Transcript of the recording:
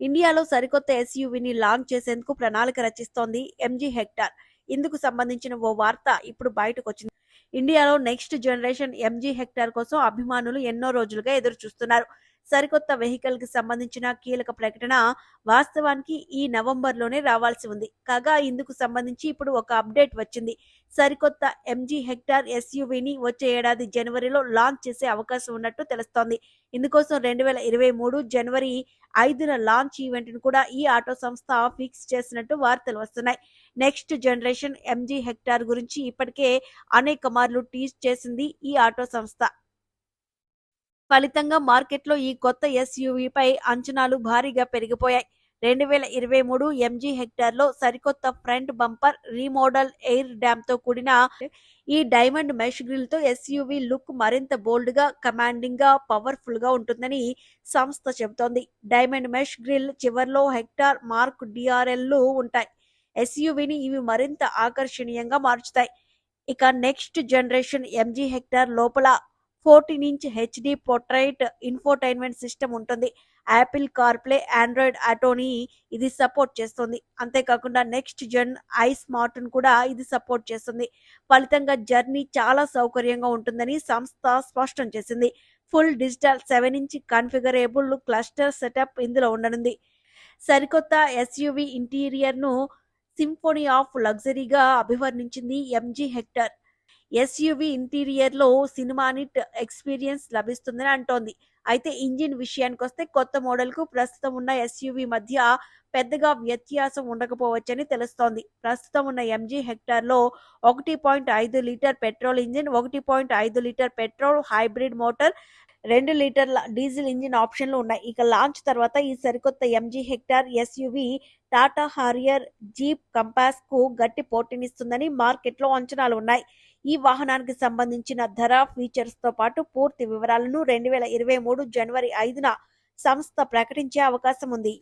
ఇండియాలో సరికొత్త ఎస్యూవీని లాంచ్ చేసేందుకు ప్రణాళిక రచిస్తోంది ఎంజీ హెక్టార్. ఇందుకు సంబంధించిన ఓ వార్త ఇప్పుడు బయటకొచ్చింది. ఇండియాలో నెక్స్ట్ జనరేషన్ ఎంజీ హెక్టార్ కోసం అభిమానులు ఎన్నో రోజులుగా ఎదురు చూస్తున్నారు. సరికొత్త వెహికల్ కి సంబంధించిన కీలక ప్రకటన వాస్తవానికి ఈ నవంబర్లోనే రావాల్సి ఉంది. కాగా ఇందుకు సంబంధించి ఇప్పుడు ఒక అప్డేట్ వచ్చింది. సరికొత్త ఎంజీ హెక్టార్ ఎస్యూవీని వచ్చే ఏడాది జనవరిలో లాంచ్ చేసే అవకాశం ఉన్నట్టు తెలుస్తోంది. ఇందుకోసం 2023 జనవరి 5న లాంచ్ ఈవెంట్ ను కూడా ఈ ఆటో సంస్థ ఫిక్స్ చేసినట్టు వార్తలు వస్తున్నాయి. నెక్స్ట్ జనరేషన్ ఎంజీ హెక్టార్ గురించి ఇప్పటికే అనేక మార్లు టీజ్ చేసింది ఈ ఆటో సంస్థ. ఫలితంగా మార్కెట్లో ఈ కొత్త ఎస్యూవీపై అంచనాలు భారీగా పెరిగిపోయాయి. 2023 ఎంజీ హెక్టార్లో సరికొత్త ఫ్రంట్ బంపర్, రీమోడల్ ఎయిర్ డ్యామ్తో కూడిన ఈ డైమండ్ మెష్ గ్రిల్తో ఎస్యూవీ లుక్ మరింత బోల్డ్గా, కమాండింగ్గా, పవర్ఫుల్గా ఉంటుందని సంస్థ చెబుతోంది. డైమండ్ మెష్ గ్రిల్ చివర్లో హెక్టార్ మార్క్ డిఆర్ఎల్లు ఉంటాయి. ఎస్యూవీని ఇవి మరింత ఆకర్షణీయంగా మార్చుతాయి. ఇక నెక్స్ట్ జనరేషన్ ఎంజీ హెక్టార్ లోపల 14-ఇంచ్ హెచ్డి పోర్ట్రైట్ ఇన్ఫోటైన్మెంట్ సిస్టమ్ ఉంటుంది. యాపిల్ కార్ప్లే, ఆండ్రాయిడ్ ఆటోని ఇది సపోర్ట్ చేస్తుంది. అంతేకాకుండా నెక్స్ట్ జన్ ఐ స్మార్ట్ కూడా ఇది సపోర్ట్ చేస్తుంది. ఫలితంగా జర్నీ చాలా సౌకర్యంగా ఉంటుందని సంస్థ స్పష్టం చేసింది. Full digital seven inch configurable cluster setup ఇందులో ఉండనుంది. సరికొత్త ఎస్యూవీ ఇంటీరియర్ ను సింఫోనీ ఆఫ్ లగ్జరీగా అభివర్ణించింది ఎంజీ హెక్టర్. ఎస్యూవీ ఇంటీరియర్ లో సినిమానిట్ ఎక్స్పీరియన్స్ లభిస్తుందని అంటోంది. అయితే ఇంజిన్ విషయానికొస్తే కొత్త మోడల్ కు ప్రస్తుతం ఉన్న ఎస్యూవీ మధ్య పెద్దగా వ్యత్యాసం ఉండకపోవచ్చని తెలుస్తోంది. ప్రస్తుతం ఉన్న ఎంజీ హెక్టార్ లో 1.5 litre petrol engine, 1.5 litre petrol hybrid motor, 2 లీటర్ల డీజిల్ ఇంజిన్ ఆప్షన్లు ఉన్నాయి. ఇక లాంచ్ తర్వాత ఈ సరికొత్త MG hectare SUV Tata Harrier, jeep compass కు గట్టి పోటీనిస్తుందని మార్కెట్లో అంచనాలు ఉన్నాయి. ఈ వాహనానికి సంబంధించిన ధర, ఫీచర్స్ తో పాటు పూర్తి వివరాలను 2023 జనవరి 5న సంస్థ ప్రకటించే అవకాశం ఉంది.